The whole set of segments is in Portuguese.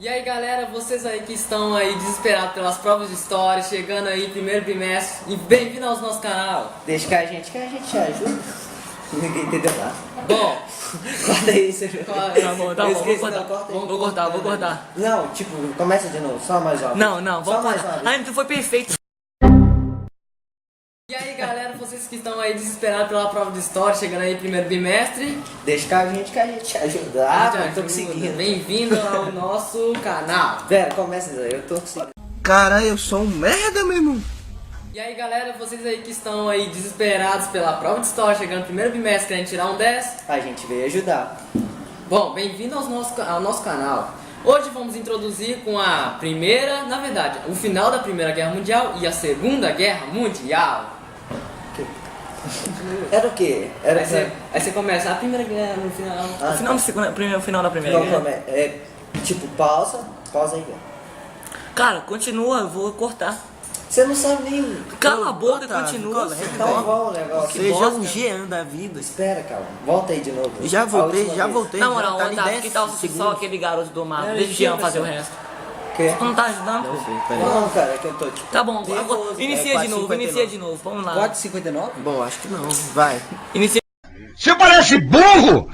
E aí galera, vocês aí que estão aí desesperados pelas provas de história, chegando aí primeiro bimestre, e bem-vindo ao nosso canal. Deixa que a gente te ajuda. Ninguém entendeu nada. Bom, Corta isso. tá bom, Eu esqueci, vou não, cortar, corta aí. vou cortar. Não, tipo, começa de novo, só mais uma vez. Não, Só vamos mais cortar. uma vez. Ai, tu foi perfeito. E aí galera, vocês que estão aí desesperados pela prova de história, chegando aí primeiro bimestre, Deixa que a gente te ajuda. Ah, eu tô conseguindo. Bem-vindo ao nosso canal. Pera, começa aí, eu tô conseguindo. Caralho, eu sou um merda, meu irmão. E aí galera, vocês aí que estão aí desesperados pela prova de história, chegando no primeiro bimestre, querendo tirar um 10, A gente veio ajudar. bom, bem-vindo ao nosso canal. Hoje vamos introduzir com a primeira, na verdade, o final da Primeira Guerra Mundial e a Segunda Guerra Mundial. Era o quê? Era Aí você começa a Primeira Guerra no final. Ah, o final, final da Primeira Não, Guerra. é tipo, pausa aí, velho. Cara, continua, eu vou cortar. Você não sabe nem. Cala a boca e Otávio, continua. colega. Então vamos o negócio. Seja bosta. um Jean da vida. Espera, calma. Volta aí de novo. Já A voltei, última já vez. voltei. Na já moral, tá ali Otávio, 10 que tal só segundos. aquele garoto do mato? É, Deixa o Jean entendo, fazer o senhor. resto. Quê? Tu não tá ajudando, pô. Não, cara, é que eu tô tipo. Tá bom, nervoso. agora, inicia de novo, 4,59. inicia de novo, vamos lá. 4,59? Bom, acho que não. Vai. Inicia. Você parece burro!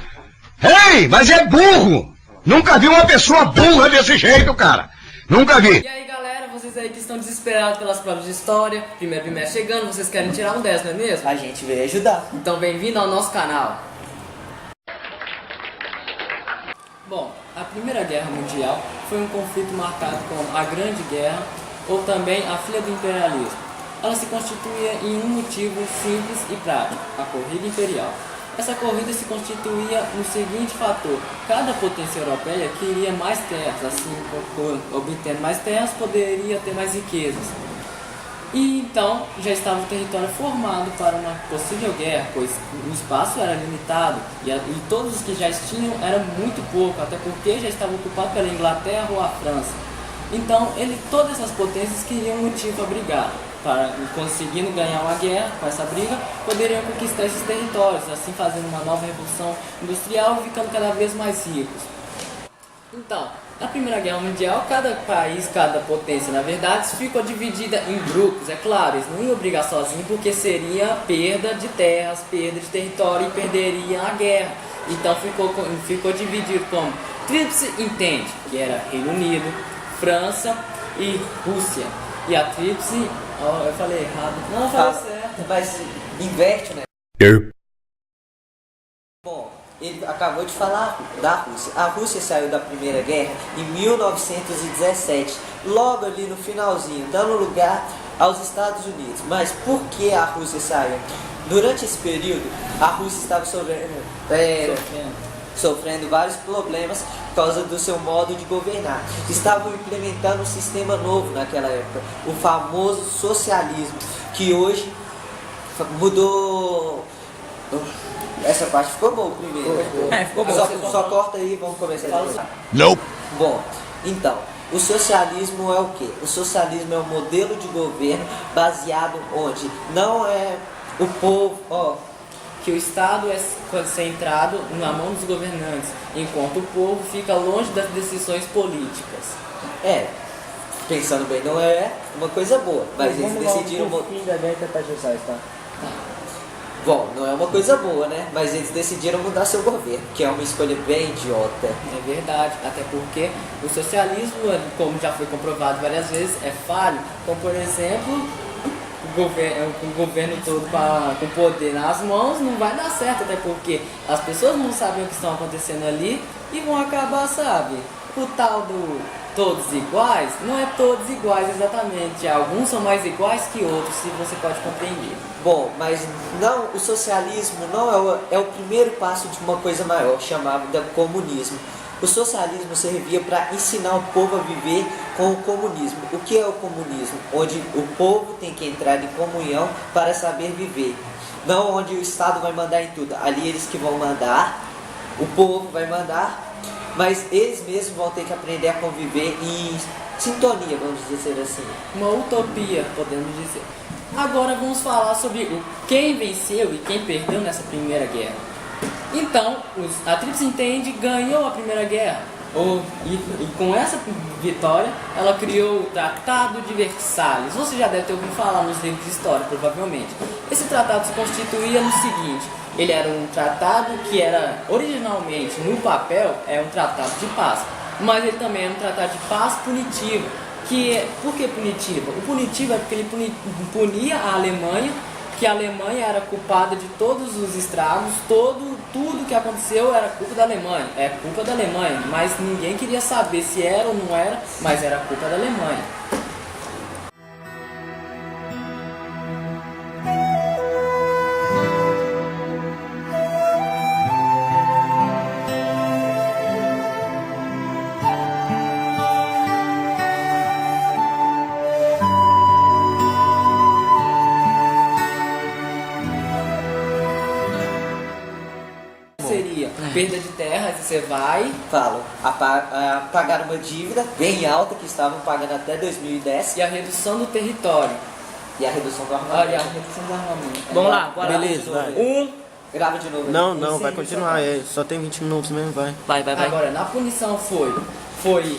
Ei, mas é burro! Nunca vi uma pessoa burra desse jeito, cara! Nunca vi! E aí galera, vocês aí que estão desesperados pelas provas de história, primeiro bimestre chegando, vocês querem tirar um 10, não é mesmo? A gente veio ajudar. Então bem-vindo ao nosso canal. Bom, a Primeira Guerra Mundial foi um conflito marcado como a Grande Guerra ou também a Filha do Imperialismo. Ela se constituía em um motivo simples e prático, a corrida imperial. Essa corrida se constituía no seguinte fator: cada potência europeia queria mais terras, assim, obtendo mais terras, poderia ter mais riquezas. E então já estava o território formado para uma possível guerra, pois o espaço era limitado e todos os que já tinham era muito pouco, até porque já estava ocupado pela Inglaterra ou a França. Então todas essas potências queriam um motivo para brigar. Para conseguindo ganhar uma guerra com essa briga, poderiam conquistar esses territórios, assim fazendo uma nova revolução industrial e ficando cada vez mais ricos. Então, na Primeira Guerra Mundial, cada país, cada potência, na verdade, ficou dividida em grupos. É claro, eles não iam brigar sozinhos porque seria perda de terras, perda de território e perderiam a guerra. Então ficou dividido como Tríplice Entente, que era Reino Unido, França e Rússia. E a Tríplice, eu falei errado. Não, eu falei certo. Mas inverte, né? Bom, ele acabou de falar da Rússia. A Rússia saiu da Primeira Guerra em 1917, logo ali no finalzinho, dando lugar aos Estados Unidos. Mas por que a Rússia saiu? Durante esse período, a Rússia estava sofrendo vários problemas por causa do seu modo de governar. Estavam implementando um sistema novo naquela época, o famoso socialismo, que hoje mudou. Essa parte ficou boa primeiro. Ficou bom. Só corta aí e vamos começar de novo. Nope! Bom, então, o socialismo é o quê? O socialismo é um modelo de governo baseado onde não é o povo, Que o Estado é concentrado na mão dos governantes, enquanto o povo fica longe das decisões políticas. Pensando bem, não é uma coisa boa, mas eles decidiram. Bom, não é uma coisa boa, né? Mas eles decidiram mudar seu governo, que é uma escolha bem idiota. É verdade, até porque o socialismo, como já foi comprovado várias vezes, é falho. Como por exemplo, o governo todo com poder nas mãos não vai dar certo, até porque as pessoas não sabem o que estão acontecendo ali e vão acabar, sabe? O tal do todos iguais, não é todos iguais exatamente. Alguns são mais iguais que outros, se você pode compreender. Bom, mas não, o socialismo não é o primeiro passo de uma coisa maior, chamada comunismo. O socialismo servia para ensinar o povo a viver com o comunismo. O que é o comunismo? Onde o povo tem que entrar em comunhão para saber viver. Não onde o Estado vai mandar em tudo. Ali eles que vão mandar, o povo vai mandar, mas eles mesmos vão ter que aprender a conviver em sintonia, vamos dizer assim. Uma utopia, podemos dizer. Agora vamos falar sobre quem venceu e quem perdeu nessa Primeira Guerra. Então, a Tríplice Entente ganhou a Primeira Guerra. E com essa vitória, ela criou o Tratado de Versalhes. Você já deve ter ouvido falar nos livros de história, provavelmente. Esse tratado se constituía no seguinte: ele era um tratado que era originalmente, no papel, um tratado de paz, mas ele também era um tratado de paz punitiva. Por que punitiva? O punitivo é porque ele punia a Alemanha, que a Alemanha era culpada de todos os estragos, tudo que aconteceu era culpa da Alemanha, é culpa da Alemanha, mas ninguém queria saber se era ou não era, mas era culpa da Alemanha. Seria perda de terras, e você vai... Falo, pagaram uma dívida bem alta que estavam pagando até 2010 E a redução do território. e a redução do E a armamento. redução do armamento. Vamos lá, bora beleza, lá. vai. Grava de novo. Não, Sim, vai continuar, só tem 20 minutos mesmo, vai. Vai. Agora, na punição foi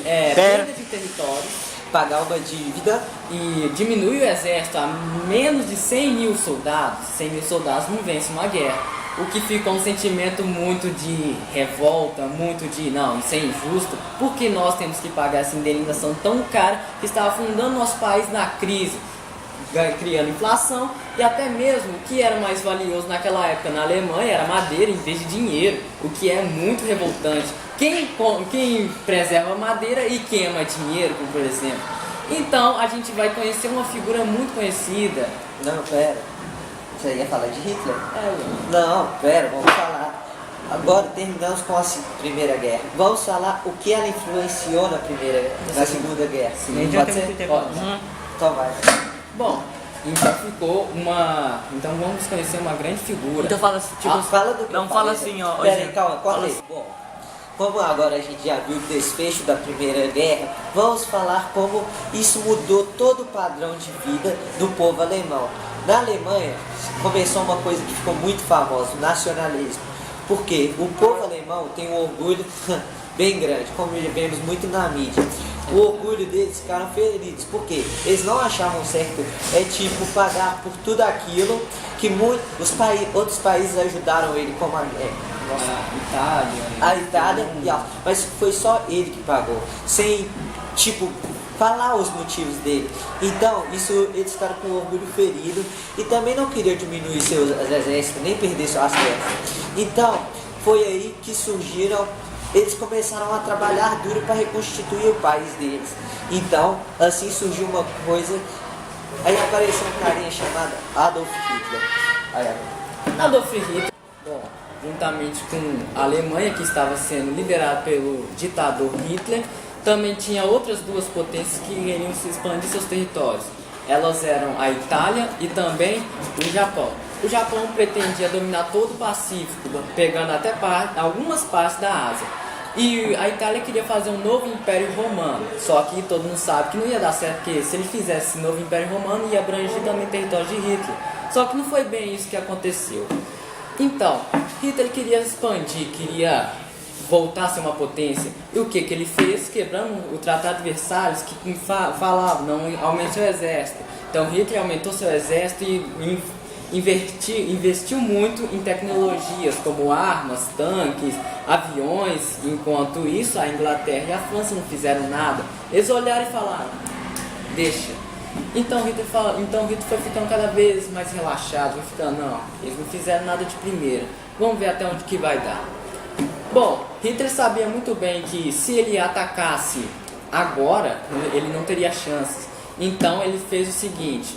Pera. perda de território Pagar uma dívida. e diminui o exército a menos de 100 mil soldados. 100 mil soldados não vencem uma guerra. O que fica um sentimento muito de revolta, muito de, não, isso é injusto, porque nós temos que pagar essa indenização tão cara que está afundando nosso país na crise, criando inflação, e até mesmo o que era mais valioso naquela época na Alemanha era madeira em vez de dinheiro, o que é muito revoltante. Quem preserva madeira e queima dinheiro, por exemplo. Então a gente vai conhecer uma figura muito conhecida. Não, pera. Você ia falar de Hitler? É, Não, pera, vamos falar. Agora terminamos com a Primeira Guerra. Vamos falar o que ela influenciou na Segunda Guerra. Sim, Pode ser? Então vai. bom, então ficou uma... Então vamos conhecer uma grande figura. Então fala assim, tipo, Fala do que não eu fala falei. assim, ó. Pera aí, gente, calma, corta fala aí. assim. Bom, como agora a gente já viu o desfecho da Primeira Guerra, vamos falar como isso mudou todo o padrão de vida do povo alemão. Na Alemanha começou uma coisa que ficou muito famosa, o nacionalismo. Porque o povo alemão tem um orgulho bem grande, como vemos muito na mídia. O orgulho deles ficaram feridos, porque eles não achavam certo, pagar por tudo aquilo que outros países ajudaram ele, como a Itália, mas foi só ele que pagou, sem, falar os motivos dele. Então, eles ficaram com o orgulho ferido e também não queriam diminuir seus exércitos, nem perder suas terras. Então, foi aí que eles começaram a trabalhar duro para reconstituir o país deles. Então, assim surgiu uma coisa, aí apareceu um carinha chamado Adolf Hitler. Adolf Hitler, bom, juntamente com a Alemanha, que estava sendo liderada pelo ditador Hitler, também tinha outras duas potências que queriam se expandir seus territórios. Elas eram a Itália e também o Japão. O Japão pretendia dominar todo o Pacífico, pegando até algumas partes da Ásia. E a Itália queria fazer um novo Império Romano. Só que todo mundo sabe que não ia dar certo, porque se ele fizesse esse novo Império Romano, ia abranger também o território de Hitler. Só que não foi bem isso que aconteceu. Então, Hitler queria expandir, queria voltar a ser uma potência. E o que ele fez? Quebrando o Tratado de Versalhes, que falava, não aumente o exército. Então Hitler aumentou seu exército e investiu muito em tecnologias como armas, tanques, aviões. Enquanto isso, a Inglaterra e a França não fizeram nada. Eles olharam e falaram, deixa. Então Hitler foi ficando cada vez mais relaxado, foi ficando, não, eles não fizeram nada de primeira, vamos ver até onde que vai dar. Bom, Hitler sabia muito bem que se ele atacasse agora, ele não teria chances. Então ele fez o seguinte,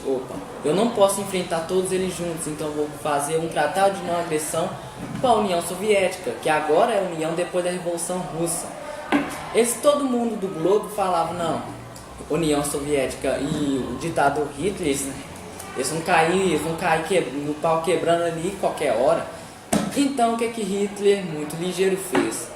eu não posso enfrentar todos eles juntos, então vou fazer um tratado de não agressão com a União Soviética, que agora é a União depois da Revolução Russa. Todo mundo do globo falava, não, União Soviética e o ditador Hitler, eles vão cair no pau quebrando ali qualquer hora. Então o que Hitler, muito ligeiro, fez?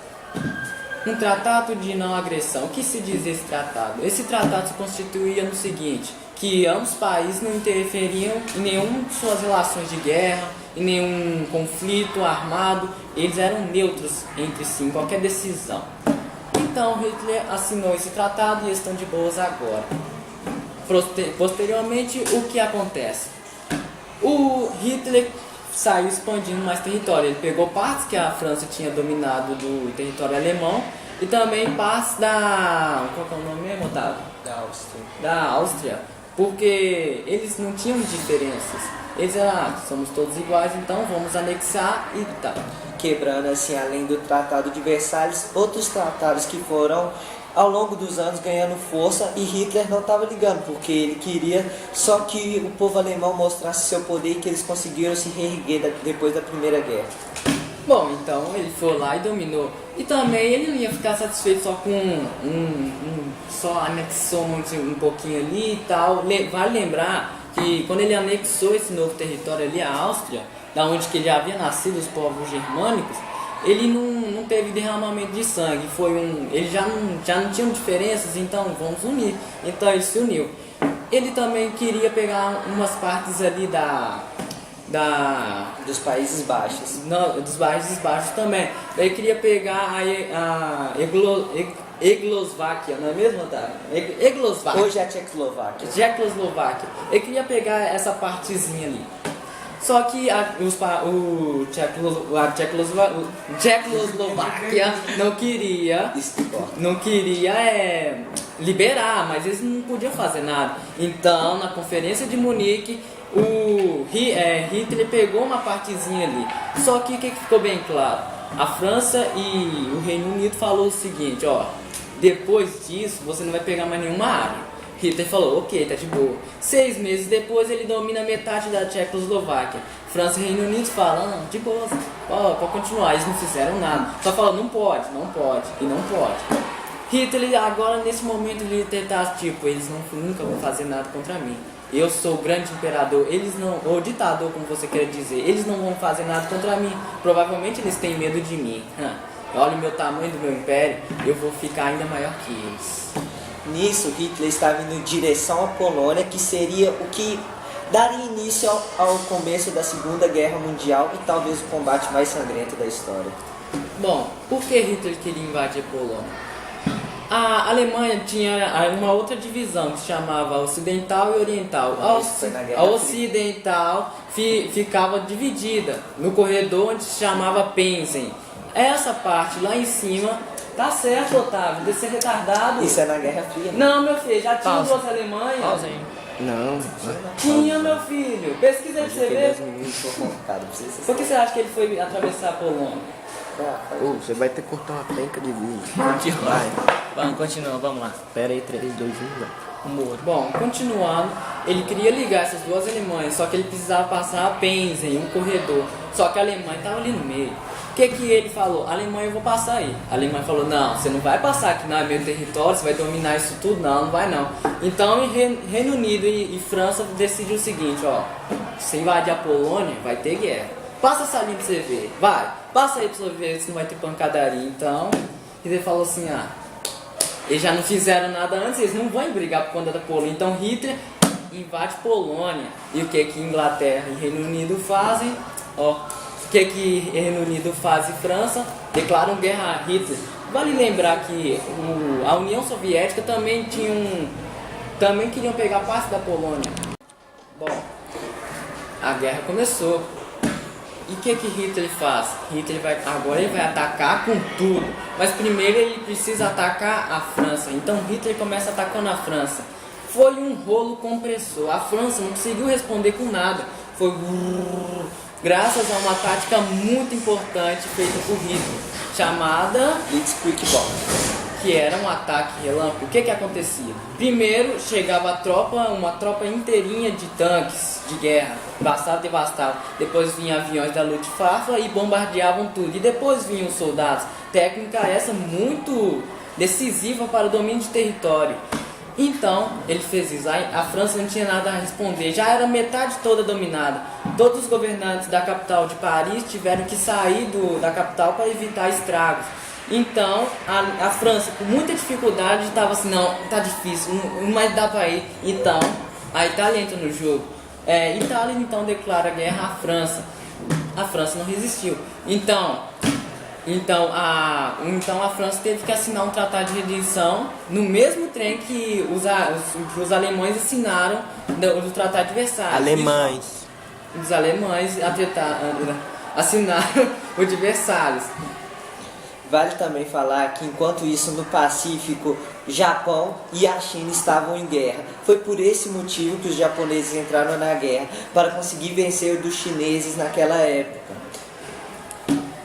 Um tratado de não agressão. O que se diz esse tratado? Esse tratado se constituía no seguinte, que ambos os países não interferiam em nenhuma de suas relações de guerra, em nenhum conflito armado, eles eram neutros entre si, em qualquer decisão. Então Hitler assinou esse tratado e eles estão de boas agora. Posteriormente, o que acontece? O Hitler saiu expandindo mais território. Ele pegou partes que a França tinha dominado do território alemão e também partes da... Qual que é o nome mesmo, Otávio? Da Áustria. Porque eles não tinham diferenças. Eles eram, somos todos iguais, então vamos anexar e tal. Quebrando assim, além do Tratado de Versalhes, outros tratados que foram ao longo dos anos ganhando força, e Hitler não estava ligando, porque ele queria só que o povo alemão mostrasse seu poder e que eles conseguiram se reerguer depois da Primeira Guerra. Bom, então ele foi lá e dominou. E também ele não ia ficar satisfeito só com só anexou um pouquinho ali e tal. Vale lembrar que quando ele anexou esse novo território ali, a Áustria, da onde que já havia nascido os povos germânicos, ele não teve derramamento de sangue. Eles já não tinham diferenças, então vamos unir. Então ele se uniu. Ele também queria pegar umas partes ali Dos Países Baixos. Não, dos Países Baixos também. Ele queria pegar a Eglosváquia, não é mesmo, Otávio? Eglosváquia. Hoje é a Tchecoslováquia. Tchecoslováquia. Ele queria pegar essa partezinha ali. Só que a Tchecoslováquia não queria liberar, mas eles não podiam fazer nada. Então, na Conferência de Munique, Hitler pegou uma partezinha ali. Só que o que ficou bem claro? A França e o Reino Unido falou o seguinte, ó, depois disso você não vai pegar mais nenhuma área. Hitler falou, ok, tá de boa. 6 meses depois ele domina metade da Tchecoslováquia. França e Reino Unido falam, não, de boa, pode continuar. Eles não fizeram nada. Só falam, não pode e não pode. Hitler agora nesse momento ele tá tipo, eles nunca vão fazer nada contra mim. Eu sou o grande imperador, eles não, ou ditador como você quer dizer, eles não vão fazer nada contra mim. Provavelmente eles têm medo de mim. Olha o meu tamanho do meu império, eu vou ficar ainda maior que eles. Nisso, Hitler estava indo em direção à Polônia, que seria o que daria início ao começo da Segunda Guerra Mundial e talvez o combate mais sangrento da história. Bom, por que Hitler queria invadir a Polônia? A Alemanha tinha uma outra divisão que se chamava Ocidental e Oriental. A Ocidental ficava dividida no corredor onde se chamava Pensen. Essa parte lá em cima, tá certo, Otávio, de ser retardado. Isso é na Guerra Fria. Não, meu filho, já tinha duas Alemanhas. Pausa aí. Não. Tinha, meu filho. Pesquisa aí pra você ver. Por que você acha que ele foi atravessar a Polônia? Você vai ter que cortar uma penca de vídeo. Continua, vamos lá. Pera aí, 3, 2, 1, vai. Bom, continuando, ele queria ligar essas duas Alemanhas, só que ele precisava passar a Pensen, um corredor. Só que a Alemanha estava ali no meio. O que ele falou? Alemanha, eu vou passar aí. A Alemanha falou, não, você não vai passar aqui, não é meu território, você vai dominar isso tudo, não vai não. Então, Reino Unido e França decidiram o seguinte, ó, se invadir a Polônia, vai ter guerra. Passa essa linha pra você ver, vai, passa aí pra você ver se não vai ter pancadaria. Então, ele falou assim, eles já não fizeram nada antes, eles não vão brigar por conta da Polônia. Então Hitler invade Polônia. E o que Inglaterra e Reino Unido fazem? O que Reino Unido faz e França? Declaram guerra a Hitler. Vale lembrar que a União Soviética também queriam pegar parte da Polônia. Bom, a guerra começou. E o que Hitler faz? Agora ele vai atacar com tudo. Mas primeiro ele precisa atacar a França. Então Hitler começa atacando a França. Foi um rolo compressor. A França não conseguiu responder com nada. Foi graças a uma tática muito importante feita por Hitler, chamada Blitzkrieg Bomb, que era um ataque relâmpago. O que acontecia? Primeiro chegava uma tropa inteirinha de tanques de guerra, devastava. Depois vinham aviões da Luftwaffe e bombardeavam tudo. E depois vinham os soldados. Técnica essa muito decisiva para o domínio de território. Então, ele fez isso. A França não tinha nada a responder. Já era metade toda dominada. Todos os governantes da capital de Paris tiveram que sair da capital para evitar estragos. Então, a França, com muita dificuldade, estava assim, não, tá difícil, mas dá para ir. Então, a Itália entra no jogo. Itália, então, declara guerra à França. A França não resistiu. Então, Então a França teve que assinar um tratado de rendição no mesmo trem que os alemães assinaram do Tratado de Versalhes. Alemães. Os alemães assinaram o de Versalhes. Vale também falar que enquanto isso no Pacífico, Japão e a China estavam em guerra. Foi por esse motivo que os japoneses entraram na guerra, para conseguir vencer dos chineses naquela época.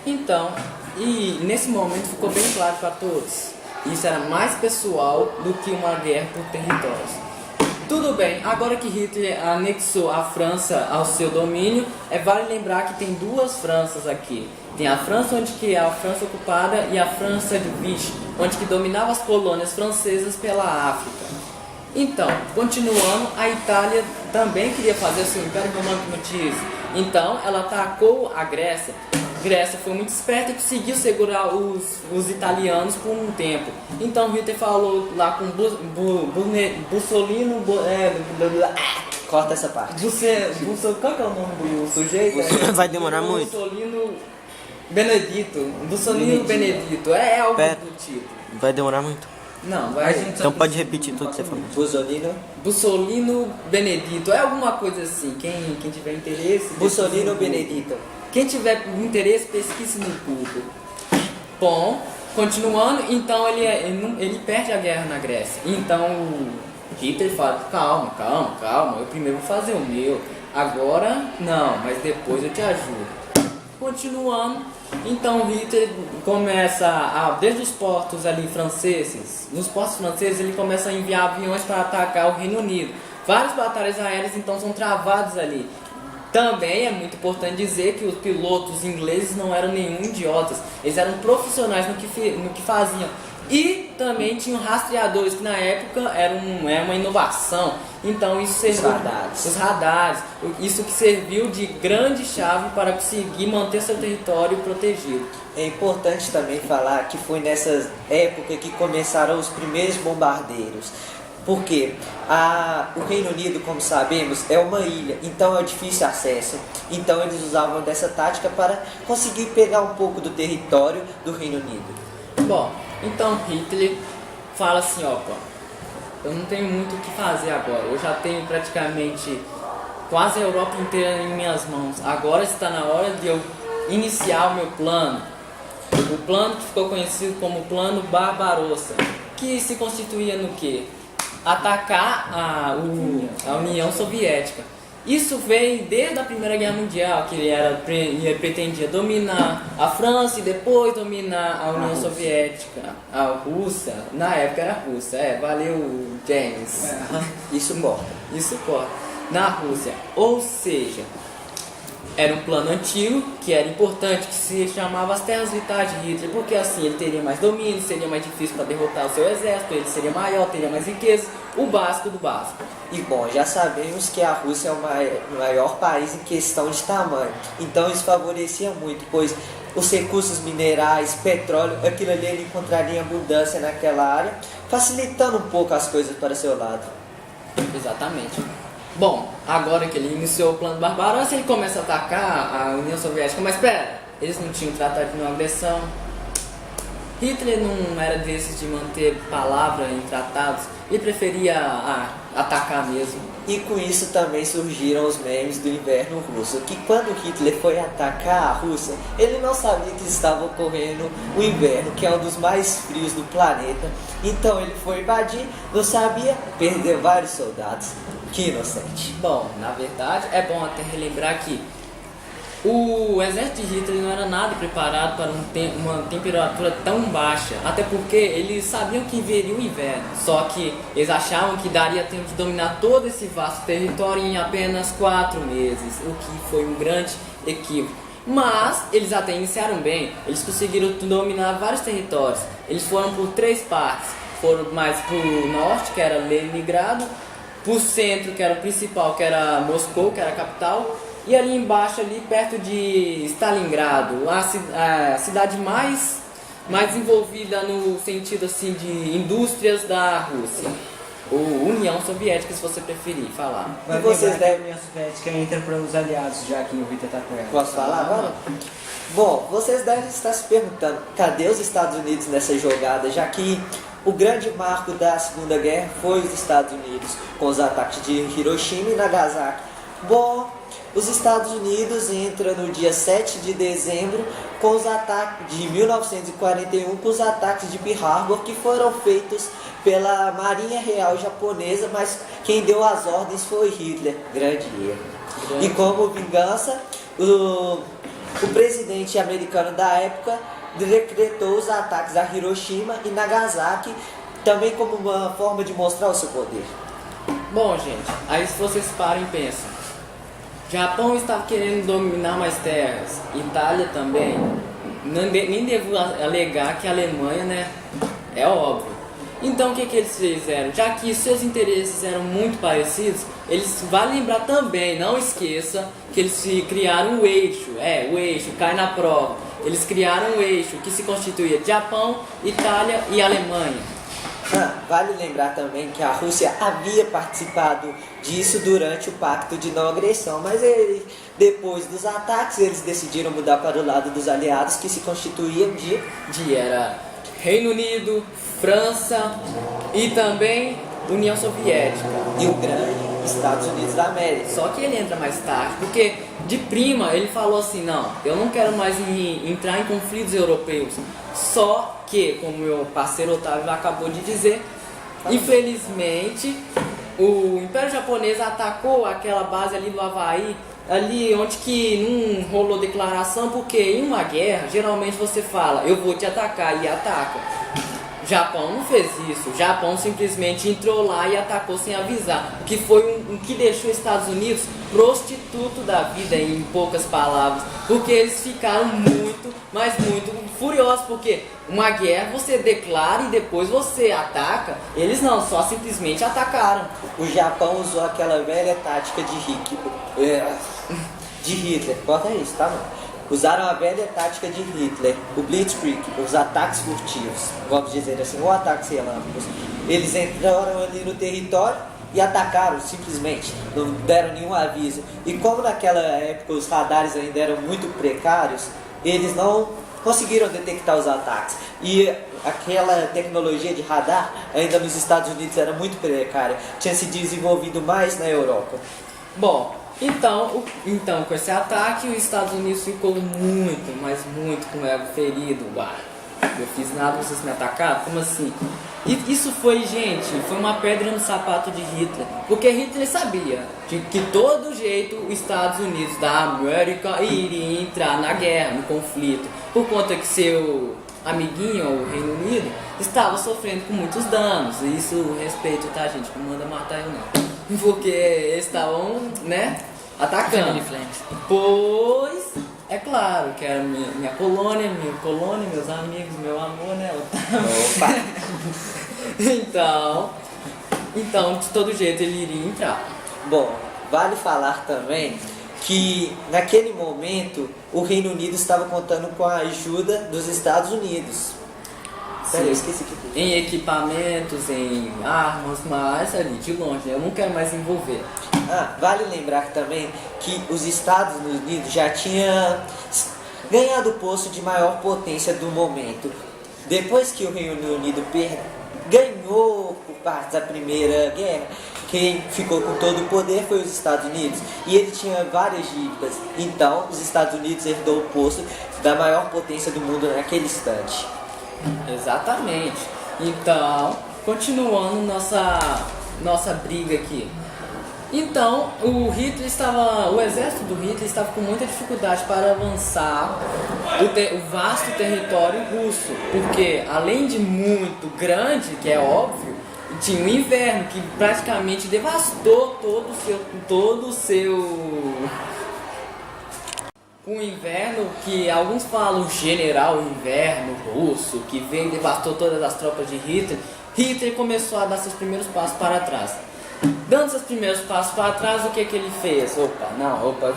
Então, e nesse momento ficou bem claro para todos, isso era mais pessoal do que uma guerra por territórios. Tudo bem, agora que Hitler anexou a França ao seu domínio, vale lembrar que tem duas Franças aqui. Tem a França, onde que é a França ocupada, e a França de Vichy, onde que dominava as colônias francesas pela África. Então, continuando, a Itália também queria fazer o seu Império Romano como disse. Então, ela atacou a Grécia. Grécia foi muito esperta e conseguiu segurar os italianos por um tempo. Então Hitler falou lá com Mussolini, Corta essa parte. qual que é o nome do sujeito? Vai demorar muito. Mussolini Benedito, é algo do tipo. Vai demorar muito. Não, vai. Então pode repetir tudo que você falou. Mussolino Benedito, é alguma coisa assim. Quem tiver interesse. Mussolino Benedito. Quem tiver interesse, pesquise no Google. Bom, continuando, então ele perde a guerra na Grécia. Então Hitler fala, calma, eu primeiro vou fazer o meu. Agora não, mas depois eu te ajudo. Continuando, então Hitler começa desde os portos ali franceses, nos portos franceses ele começa a enviar aviões para atacar o Reino Unido. Várias batalhas aéreas então são travadas ali. Também é muito importante dizer que os pilotos ingleses não eram nenhum idiotas, eles eram profissionais no que faziam. E também tinham rastreadores que na época era uma inovação. Então isso serviu os radares, isso que serviu de grande chave para conseguir manter seu território protegido. É importante também falar que foi nessa época que começaram os primeiros bombardeiros. Porque o Reino Unido, como sabemos, é uma ilha, então é difícil acesso. Então eles usavam dessa tática para conseguir pegar um pouco do território do Reino Unido. Bom, então Hitler fala assim, eu não tenho muito o que fazer agora, eu já tenho praticamente quase a Europa inteira em minhas mãos. Agora está na hora de eu iniciar o meu plano. O plano que ficou conhecido como Plano Barbarossa, que se constituía no quê? Atacar a União Soviética. Isso veio desde a Primeira Guerra Mundial, que ele pretendia dominar a França e depois dominar a União Soviética, a Rússia. Na época era a Rússia, valeu James. Isso corta. Na Rússia, ou seja, era um plano antigo, que era importante, que se chamava as terras vitais de Hitler, porque assim ele teria mais domínio, seria mais difícil para derrotar o seu exército, ele seria maior, teria mais riqueza, o básico do básico. E bom, já sabemos que a Rússia é o maior país em questão de tamanho, então isso favorecia muito, pois os recursos minerais, petróleo, aquilo ali ele encontraria abundância naquela área, facilitando um pouco as coisas para seu lado. Exatamente. Bom, agora que ele iniciou o plano Barbarossa, ele começa a atacar a União Soviética. Mas espera, eles não tinham tratado de não agressão. Hitler não era desses de manter palavra em tratados, ele preferia atacar mesmo. E com isso também surgiram os memes do inverno russo, que quando Hitler foi atacar a Rússia, ele não sabia que estava ocorrendo o inverno, que é um dos mais frios do planeta. Então ele foi invadir, não sabia, perdeu vários soldados. Que inocente. Bom, na verdade, é bom até relembrar que o exército de Hitler não era nada preparado para uma temperatura tão baixa, até porque eles sabiam que viria o inverno, só que eles achavam que daria tempo de dominar todo esse vasto território em apenas 4 meses, o que foi um grande equívoco. Mas eles até iniciaram bem, eles conseguiram dominar vários territórios, eles foram por 3 partes, foram mais para o norte, que era Leningrado, para o centro, que era o principal, que era Moscou, que era a capital, e ali embaixo, ali perto de Stalingrado, a cidade mais desenvolvida no sentido assim de indústrias da Rússia, ou União Soviética, se você preferir falar. Mas vocês devem a União Soviética entra para os aliados, já que o Hitler está com ela. Posso falar agora? Bom, vocês devem estar se perguntando, cadê os Estados Unidos nessa jogada, já que o grande marco da Segunda Guerra foi os Estados Unidos, com os ataques de Hiroshima e Nagasaki. Bom, os Estados Unidos entram no dia 7 de dezembro com os ataques de 1941, com os ataques de Pearl Harbor, que foram feitos pela Marinha Real Japonesa, mas quem deu as ordens foi Hitler, grande erro. E como vingança, o presidente americano da época decretou os ataques a Hiroshima e Nagasaki, também como uma forma de mostrar o seu poder. Bom, gente, aí se vocês param e pensam, Japão estava querendo dominar mais terras, Itália também, nem devo alegar que a Alemanha, né, é óbvio. Então o que eles fizeram? Já que seus interesses eram muito parecidos, eles vale lembrar também, não esqueça, que eles criaram o eixo, o eixo, cai na prova. Eles criaram um eixo que se constituía de Japão, Itália e Alemanha. Vale lembrar também que a Rússia havia participado disso durante o Pacto de Não Agressão, mas depois dos ataques eles decidiram mudar para o lado dos aliados, que se constituíam era Reino Unido, França e também União Soviética. E o grande Estados Unidos da América. Só que ele entra mais tarde, porque de prima ele falou assim, não, eu não quero mais entrar em conflitos europeus. Só que, como meu parceiro Otávio acabou de dizer, infelizmente o Império Japonês atacou aquela base ali do Havaí, ali onde que não rolou declaração, porque em uma guerra geralmente você fala, eu vou te atacar, e ataca. Japão não fez isso, o Japão simplesmente entrou lá e atacou sem avisar, o que foi o que deixou os Estados Unidos prostituto da vida, em poucas palavras, porque eles ficaram muito, mas muito furiosos, porque uma guerra você declara e depois você ataca, eles não, só simplesmente atacaram. O Japão usou aquela velha tática de Hitler, bota isso, tá bom? Usaram a velha tática de Hitler, o Blitzkrieg, os ataques furtivos, vamos dizer assim, ou ataques relâmpagos. Eles entraram ali no território e atacaram simplesmente, não deram nenhum aviso. E como naquela época os radares ainda eram muito precários, eles não conseguiram detectar os ataques. E aquela tecnologia de radar ainda nos Estados Unidos era muito precária, tinha se desenvolvido mais na Europa. Bom, então com esse ataque os Estados Unidos ficou muito, mas muito com o ego ferido. Uai, eu fiz nada, vocês me atacaram? Como assim? E isso foi, gente, foi uma pedra no sapato de Hitler, porque Hitler sabia de que todo jeito os Estados Unidos da América iria entrar na guerra, no conflito, por conta que seu amiguinho, o Reino Unido, estava sofrendo com muitos danos. Isso, respeito, tá, gente? Não manda matar eu não, porque eles estavam, né, atacando. Pois, é claro que era minha colônia, meus amigos, meu amor, né? Opa! então, de todo jeito ele iria entrar. Bom, vale falar também que naquele momento o Reino Unido estava contando com a ajuda dos Estados Unidos. Sim, eu esqueci que em equipamentos, em armas, mas ali de longe, eu não quero mais envolver. Vale lembrar também que os Estados Unidos já tinham ganhado o posto de maior potência do momento. Depois que o Reino Unido ganhou por parte da Primeira Guerra, quem ficou com todo o poder foi os Estados Unidos, e ele tinha várias dívidas. Então os Estados Unidos herdou o posto da maior potência do mundo naquele instante. Exatamente. Então, continuando nossa briga aqui. Então, o exército do Hitler estava com muita dificuldade para avançar o vasto território russo, porque além de muito grande, que é óbvio, tinha o inverno que praticamente devastou todo o seu o inverno, que alguns falam o general inverno russo, que veio e devastou todas as tropas de Hitler. Hitler começou a dar seus primeiros passos para trás. Dando seus primeiros passos para trás, o que ele fez? Eu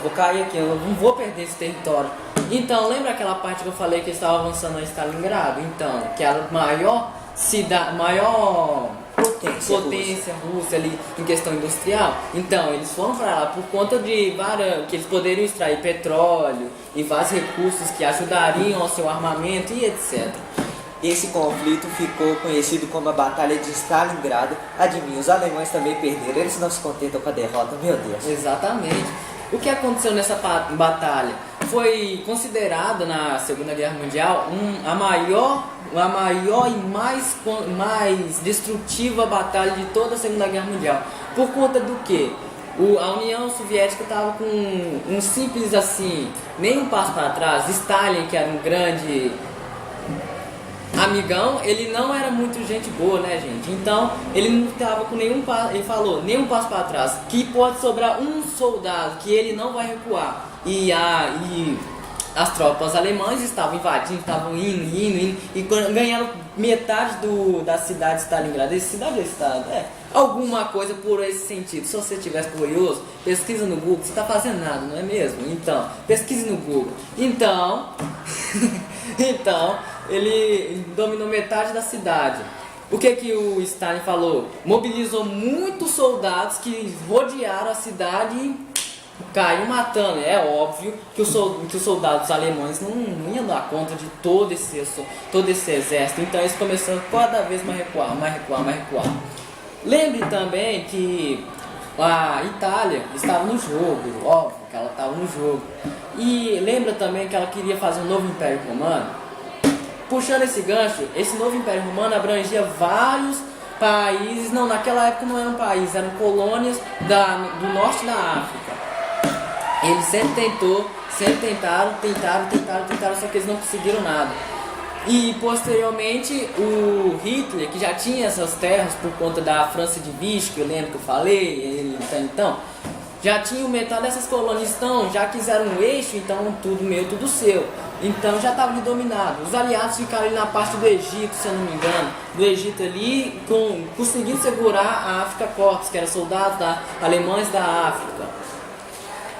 vou cair aqui, eu não vou perder esse território. Então, lembra aquela parte que eu falei que ele estava avançando a Stalingrado? Então, que era a maior potência Rússia ali em questão industrial. Então, eles foram para lá por conta de que eles poderiam extrair petróleo e vários recursos que ajudariam ao seu armamento e etc. Esse conflito ficou conhecido como a Batalha de Stalingrado. Adivinha, os alemães também perderam, eles não se contentam com a derrota, meu Deus. Exatamente. O que aconteceu nessa batalha? Foi considerada na Segunda Guerra Mundial a maior e mais destrutiva batalha de toda a Segunda Guerra Mundial. Por conta do quê? A União Soviética estava com um simples assim, nem um passo para trás. Stalin, que era um grande amigão, ele não era muito gente boa, né, gente? Então, ele não estava com nenhum passo, ele falou, nenhum passo para trás, que pode sobrar um soldado, que ele não vai recuar. E as tropas alemãs estavam invadindo, estavam indo, e ganharam metade da cidade de Stalingrado. Cidade ou estado? Alguma coisa por esse sentido. Se você estiver curioso, pesquisa no Google, você está fazendo nada, não é mesmo? Então, pesquise no Google. Então, ele dominou metade da cidade. O que o Stalin falou? Mobilizou muitos soldados que rodearam a cidade e caiu matando. É óbvio que os soldados alemães não iam dar conta de todo esse exército. Então eles começaram cada vez mais recuar. Lembre também que a Itália estava no jogo, óbvio que ela estava no jogo. E lembra também que ela queria fazer um novo Império Romano? Puxando esse gancho, esse novo Império Romano abrangia vários países. Não, naquela época não eram países, eram colônias do norte da África. Eles sempre tentaram, só que eles não conseguiram nada. E posteriormente o Hitler, que já tinha essas terras por conta da França de Vichy, que eu lembro que eu falei, então já tinha metade dessas colônias, então já quiseram um eixo, então tudo meu, tudo seu. Então já estava ali dominado. Os aliados ficaram ali na parte do Egito, se eu não me engano, do Egito ali, conseguindo segurar a África Corps, que eram soldados alemães da África.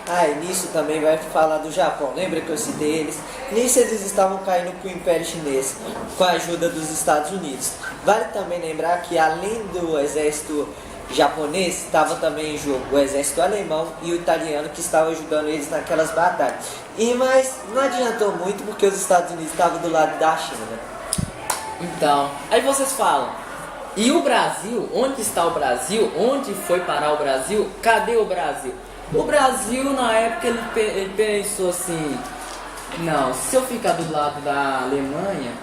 E nisso também vai falar do Japão, lembra que eu citei eles? Nisso eles estavam caindo para o Império Chinês, com a ajuda dos Estados Unidos. Vale também lembrar que além do exército japonês, estava também em jogo o exército alemão e o italiano, que estavam ajudando eles naquelas batalhas. Mas não adiantou muito porque os Estados Unidos estavam do lado da China, né? Então, aí vocês falam, e o Brasil? Onde está o Brasil? Onde foi parar o Brasil? Cadê o Brasil? O Brasil, na época, ele pensou assim, não, se eu ficar do lado da Alemanha,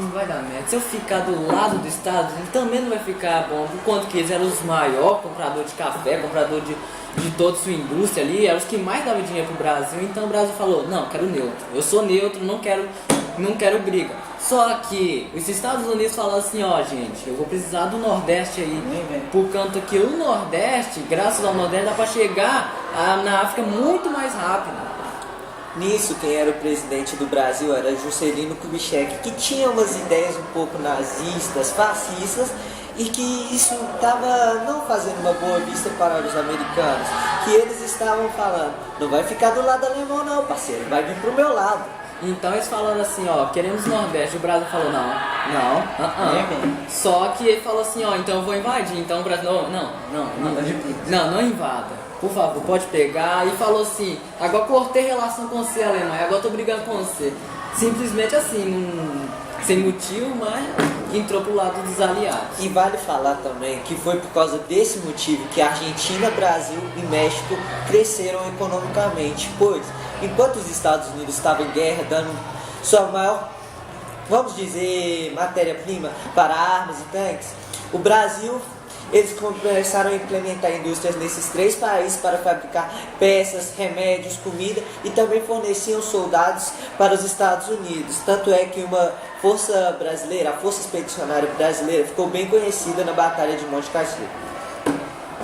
não vai dar merda. Se eu ficar do lado dos Estados Unidos, também não vai ficar bom. Por conta que eles eram os maiores compradores de café, comprador de toda a sua indústria ali, eram os que mais davam dinheiro pro Brasil. Então o Brasil falou, não, quero neutro. Eu sou neutro, não quero briga. Só que os Estados Unidos falaram assim, gente, eu vou precisar do Nordeste aí. Por conta que o Nordeste, graças ao Nordeste, dá pra chegar na África muito mais rápido. Nisso, quem era o presidente do Brasil era Juscelino Kubitschek, que tinha umas ideias um pouco nazistas, fascistas, e que isso estava não fazendo uma boa vista para os americanos, que eles estavam falando, não vai ficar do lado alemão não, parceiro, vai vir pro meu lado. Então eles falaram assim, queremos Nordeste. O Brasil falou, não. Só que ele falou assim, então eu vou invadir. Então o Brasil, não invada. Por favor, pode pegar. E falou assim, agora cortei relação com você, Alemanha, agora tô brigando com você. Simplesmente assim, sem motivo, mas entrou pro lado dos aliados. E vale falar também que foi por causa desse motivo que a Argentina, Brasil e México cresceram economicamente, pois enquanto os Estados Unidos estavam em guerra, dando sua maior, vamos dizer, matéria-prima para armas e tanques, o Brasil, eles começaram a implementar indústrias nesses 3 países para fabricar peças, remédios, comida, e também forneciam soldados para os Estados Unidos. Tanto é que uma força brasileira, a Força Expedicionária Brasileira, ficou bem conhecida na Batalha de Monte Cassino.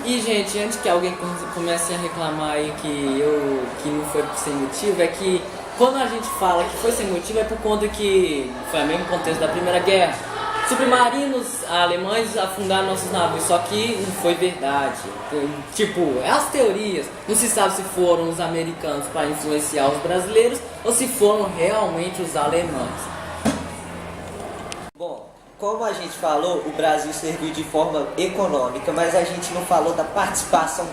E, gente, antes que alguém comece a reclamar aí que não foi sem motivo, é que quando a gente fala que foi sem motivo é por conta que foi o mesmo contexto da Primeira Guerra. Submarinos alemães afundaram nossos navios, só que não foi verdade. Tipo, é as teorias. Não se sabe se foram os americanos para influenciar os brasileiros ou se foram realmente os alemães. Bom, como a gente falou, o Brasil serviu de forma econômica, mas a gente não falou da participação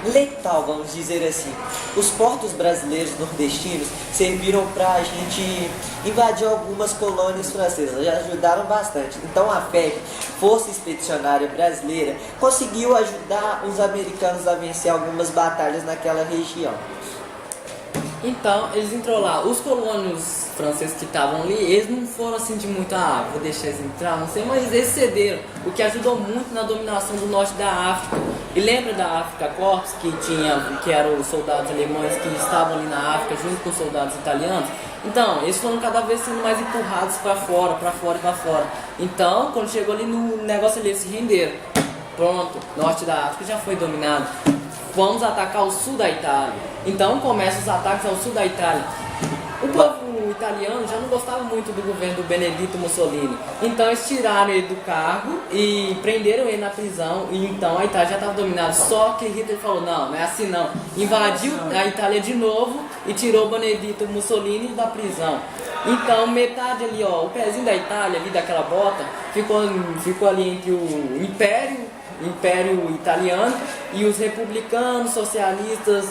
letal, vamos dizer assim. Os portos brasileiros nordestinos serviram para a gente invadir algumas colônias francesas, já ajudaram bastante. Então a FEB, Força Expedicionária Brasileira, conseguiu ajudar os americanos a vencer algumas batalhas naquela região. Então, eles entrou lá. Os colônios franceses que estavam ali, eles não foram assim de muito, vou deixar eles entrar, não sei, mas eles cederam, o que ajudou muito na dominação do norte da África. E lembra da África Corps, que eram os soldados alemães que estavam ali na África junto com os soldados italianos? Então, eles foram cada vez sendo mais empurrados para fora, para fora e para fora. Então, quando chegou ali no negócio ali, eles se renderam. Pronto, norte da África já foi dominado. Vamos atacar o sul da Itália. Então começam os ataques ao sul da Itália. O povo italiano já não gostava muito do governo do Benedito Mussolini. Então eles tiraram ele do cargo e prenderam ele na prisão. E então a Itália já estava dominada. Só que Hitler falou, não é assim não. Invadiu a Itália de novo e tirou o Benedito Mussolini da prisão. Então metade ali, o pezinho da Itália, ali daquela bota, ficou ali entre o Império Italiano e os republicanos socialistas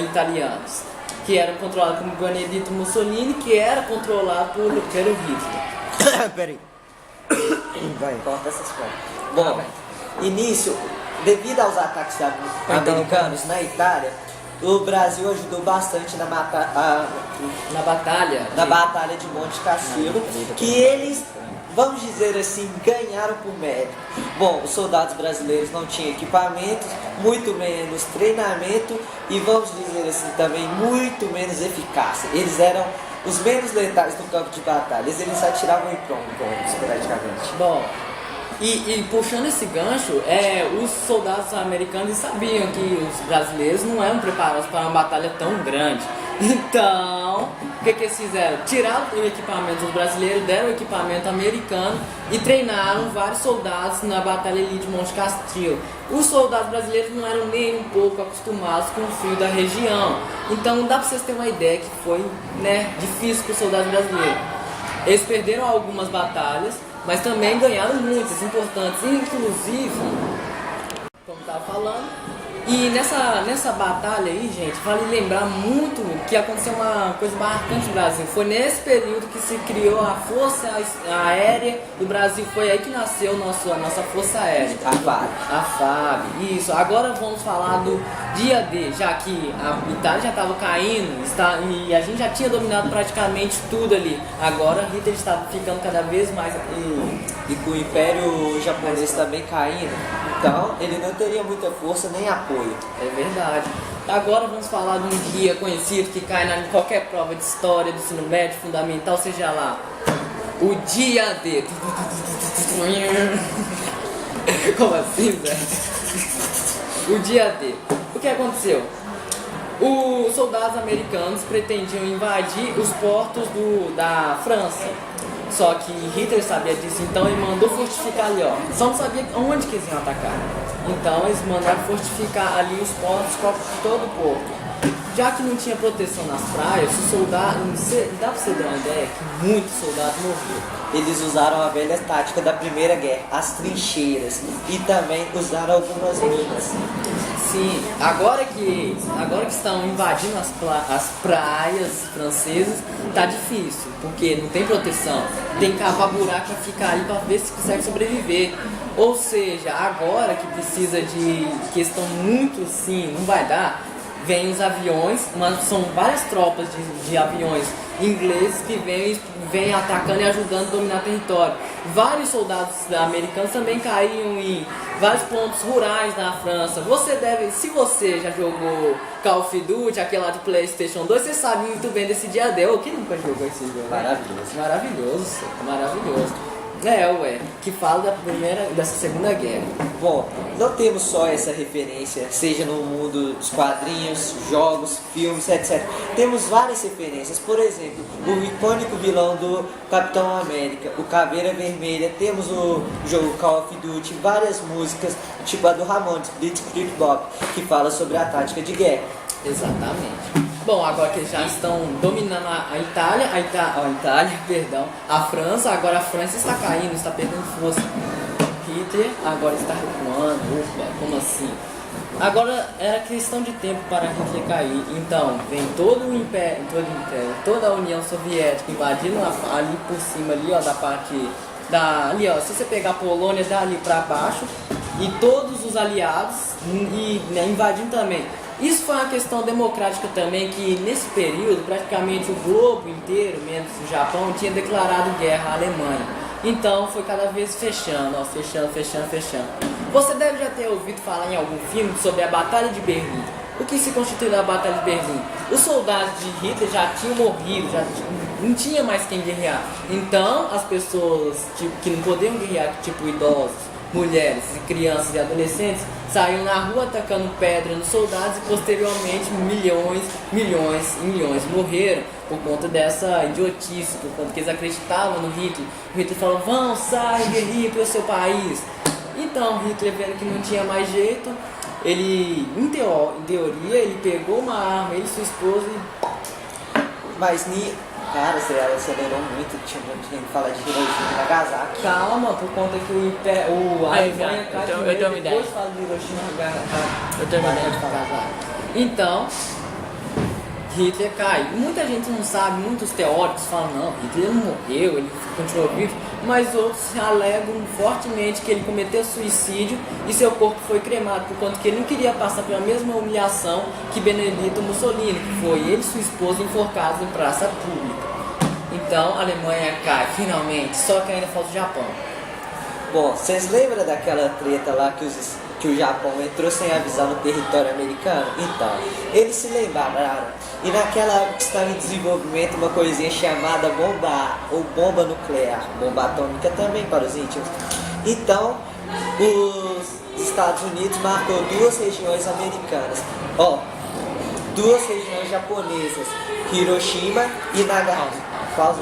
italianos, que eram controlados por Benedito Mussolini, que era controlado pelo Hitler. Peraí. Vai, corta essas coisas. Bom, início, devido aos ataques americanos na Itália, o Brasil ajudou bastante na batalha de Monte Cassino, que eles, vamos dizer assim, ganharam por mérito. Bom, os soldados brasileiros não tinham equipamento, muito menos treinamento e, vamos dizer assim, também muito menos eficácia. Eles eram os menos letais no campo de batalha, eles atiravam em troncos, praticamente. Bom, e puxando esse gancho, os soldados americanos sabiam que os brasileiros não eram preparados para uma batalha tão grande. Então, o que eles fizeram? Tiraram o equipamento dos brasileiros, deram o equipamento americano e treinaram vários soldados na batalha ali de Monte Castelo. Os soldados brasileiros não eram nem um pouco acostumados com o frio da região. Então, dá para vocês terem uma ideia que foi difícil para os soldados brasileiros. Eles perderam algumas batalhas, mas também ganharam muitas importantes, inclusive, como estava falando. E nessa batalha aí, gente, vale lembrar muito que aconteceu uma coisa marcante no Brasil. Foi nesse período que se criou a Força Aérea do Brasil. Foi aí que nasceu a nossa Força Aérea. A FAB, isso. Agora vamos falar do dia D, já que a Itália já estava caindo e a gente já tinha dominado praticamente tudo ali. Agora Hitler estava ficando cada vez mais... E com o Império Japonês também caindo, então ele não teria muita força nem apoio. É verdade. Agora vamos falar de um dia conhecido que cai em qualquer prova de história do ensino médio, fundamental, seja lá. O dia D. Como assim, velho? O dia D. O que aconteceu? Os soldados americanos pretendiam invadir os portos da França. Só que Hitler sabia disso, então ele mandou fortificar ali, Só não sabia onde que eles iam atacar. Então eles mandaram fortificar ali os portos, todo o porto. Já que não tinha proteção nas praias, os soldados, dá pra você dar uma ideia que muitos soldados morreram. Eles usaram a velha tática da Primeira Guerra, as trincheiras, e também usaram algumas minas. Sim, agora que estão invadindo as praias francesas, tá difícil, porque não tem proteção. Tem que cavar buraco e ficar ali para ver se consegue sobreviver. Ou seja, agora que precisa que estão muito assim, não vai dar, vem os aviões, mas são várias tropas de aviões ingleses que vêm atacando e ajudando a dominar território. Vários soldados americanos também caíram em vários pontos rurais na França. Se você já jogou Call of Duty, aquele lá de PlayStation 2, você sabe muito bem desse dia D. Quem nunca jogou esse jogo? Maravilhoso. Que fala dessa Segunda Guerra. Bom, não temos só essa referência, seja no mundo dos quadrinhos, jogos, filmes, etc. Temos várias referências, por exemplo, o icônico vilão do Capitão América, o Caveira Vermelha, temos o jogo Call of Duty, várias músicas, tipo a do Ramones, Blitzkrieg Bop, que fala sobre a tática de guerra. Exatamente. Bom, agora que eles já estão dominando a Itália, perdão, a França, agora a França está caindo, está perdendo força. Hitler agora está recuando, opa, como assim? Agora era questão de tempo para Hitler cair, então vem todo o império, toda a União Soviética invadindo ali por cima, ali, ó, da parte, ali, ó, se você pegar a Polônia, dali para baixo, e todos os aliados, e né, invadindo também. Isso foi uma questão democrática também, que nesse período praticamente o globo inteiro, menos o Japão, tinha declarado guerra à Alemanha. Então foi cada vez fechando, ó, fechando. Você deve já ter ouvido falar em algum filme sobre a Batalha de Berlim. O que se constituiu a Batalha de Berlim? Os soldados de Hitler já tinham morrido, não tinha mais quem guerrear. Então as pessoas que não podiam guerrear, tipo idosos, mulheres, crianças e adolescentes, saíam na rua atacando pedra nos soldados e posteriormente milhões morreram por conta dessa idiotice, por conta que eles acreditavam no Hitler. O Hitler falou, vão, sai, guerrilha para o seu país. Então Hitler, vendo que não tinha mais jeito, ele, em teoria, ele pegou uma arma, ele e sua esposa Mas cara, você acelerou muito, tinha que falar de Hiroshima e Nagasaki. Calma, por conta que a Alemanha cai primeiro, depois fala de Hiroshima e Nagasaki. Eu tenho uma ideia de falar. Então, Hitler cai. Muita gente não sabe, muitos teóricos falam, não, Hitler não morreu, ele continuou vivo, mas outros alegam fortemente que ele cometeu suicídio e seu corpo foi cremado, por conta que ele não queria passar pela mesma humilhação que Benedito Mussolini, que foi ele e sua esposa enforcados em praça pública. Então a Alemanha cai, finalmente, só que ainda falta o Japão. Bom, vocês lembram daquela treta lá que o Japão entrou sem avisar no território americano? Então, eles se lembraram. E naquela época estava em desenvolvimento uma coisinha chamada bomba nuclear, bomba atômica também para os íntimos. Então, os Estados Unidos marcou duas regiões americanas, duas regiões japonesas, Hiroshima e Nagasaki. Pausa.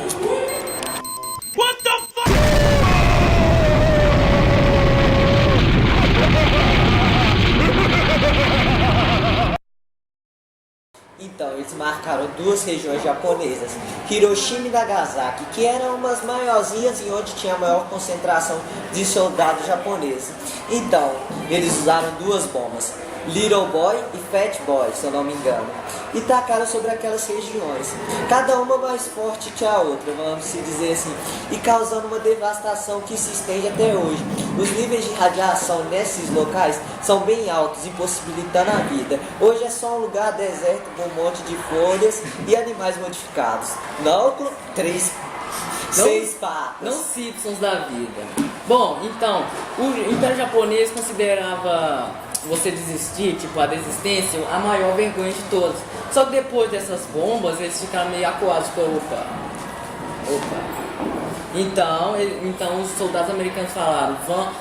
What the fuck? Então, eles marcaram duas regiões japonesas, Hiroshima e Nagasaki, que eram umas maiorzinhas e onde tinha a maior concentração de soldados japoneses. Então, eles usaram duas bombas, Little Boy e Fat Boy, se eu não me engano, e tacaram sobre aquelas regiões, cada uma mais forte que a outra, vamos se dizer assim, e causando uma devastação que se estende até hoje. Os níveis de radiação nesses locais são bem altos, impossibilitando a vida. Hoje é só um lugar deserto com um monte de folhas e animais modificados. Não com 6 patas. Não Simpsons da vida. Bom, então, o Império Japonês considerava você desistir, tipo, a desistência, a maior vergonha de todos. Só que depois dessas bombas, eles ficaram meio acuados, opa. Então os soldados americanos falaram,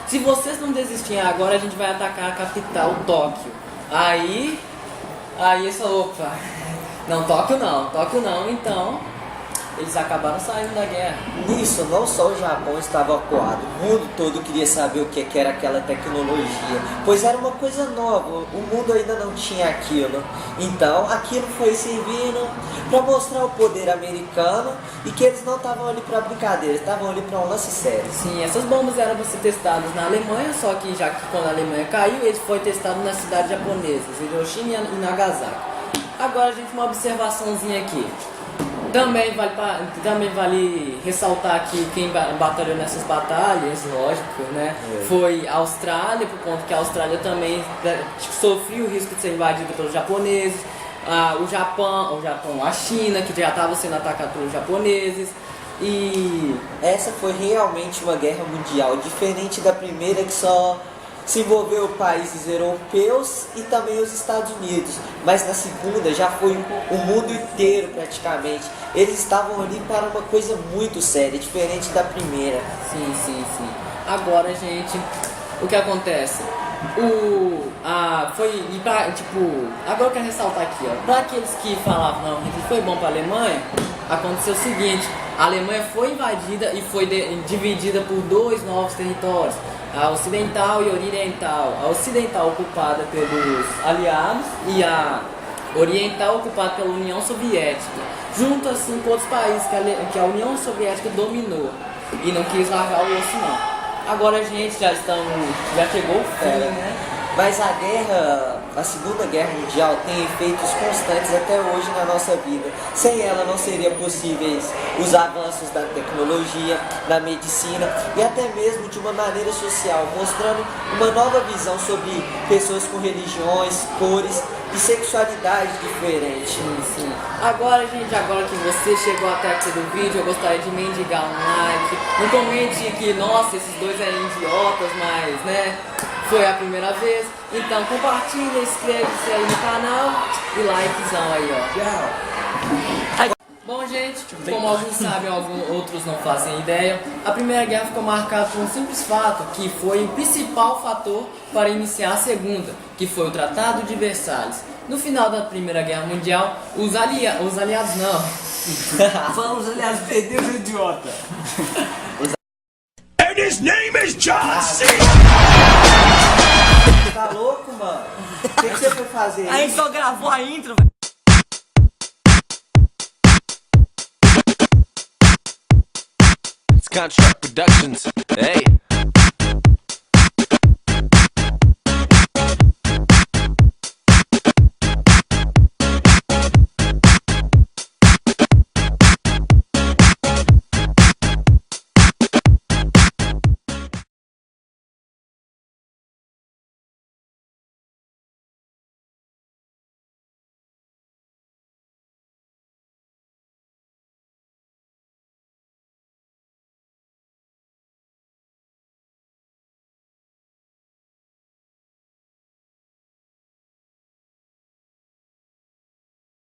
se vocês não desistirem agora, a gente vai atacar a capital, Tóquio. Aí eles falaram, opa, não, Tóquio não, então eles acabaram saindo da guerra. Nisso, não só o Japão estava acuado, o mundo todo queria saber o que era aquela tecnologia, pois era uma coisa nova, o mundo ainda não tinha aquilo. Então, aquilo foi servindo para mostrar o poder americano e que eles não estavam ali para brincadeira, estavam ali para um lance sério. Sim, essas bombas eram para ser testadas na Alemanha, só que já que quando a Alemanha caiu, eles foram testados nas cidades japonesas, Hiroshima e Nagasaki. Agora, gente, uma observaçãozinha aqui. Também vale ressaltar que quem batalhou nessas batalhas, lógico, né? Foi a Austrália, por conta que a Austrália também sofreu o risco de ser invadida pelos japoneses. A China, que já estava sendo atacada pelos japoneses. E essa foi realmente uma guerra mundial, diferente da primeira que só se envolveu países europeus e também os Estados Unidos, mas na segunda já foi o mundo inteiro praticamente. Eles estavam ali para uma coisa muito séria, diferente da primeira. Sim. Agora, gente, o que acontece? Agora eu quero ressaltar aqui, para aqueles que falavam, não, foi bom para a Alemanha, aconteceu o seguinte, a Alemanha foi invadida e foi dividida por dois novos territórios, a ocidental e a oriental. A ocidental ocupada pelos aliados e a Oriental ocupado pela União Soviética, junto assim com outros países que a União Soviética dominou e não quis largar o osso não. Agora, gente, já chegou o fim, né? Mas a Segunda Guerra Mundial tem efeitos constantes até hoje na nossa vida. Sem ela não seria possíveis os avanços da tecnologia, da medicina e até mesmo de uma maneira social, mostrando uma nova visão sobre pessoas com religiões, cores e sexualidade diferentes. Sim. Agora, gente, agora que você chegou até aqui do vídeo, eu gostaria de mendigar um like. Não comente que, nossa, esses dois eram idiotas, mas, né, foi a primeira vez. Então, compartilha, inscreve-se aí no canal e likezão aí, ó. Tchau. Bom, gente, como alguns sabem, outros não fazem ideia, a Primeira Guerra ficou marcada por um simples fato, que foi o principal fator para iniciar a Segunda, que foi o Tratado de Versalhes. No final da Primeira Guerra Mundial, os aliados não. Fala os aliados, perdeu o idiota. And his name is John C. Tá louco, mano? O que você foi fazer A aí? gente só gravou a intro, Contract Productions. Hey.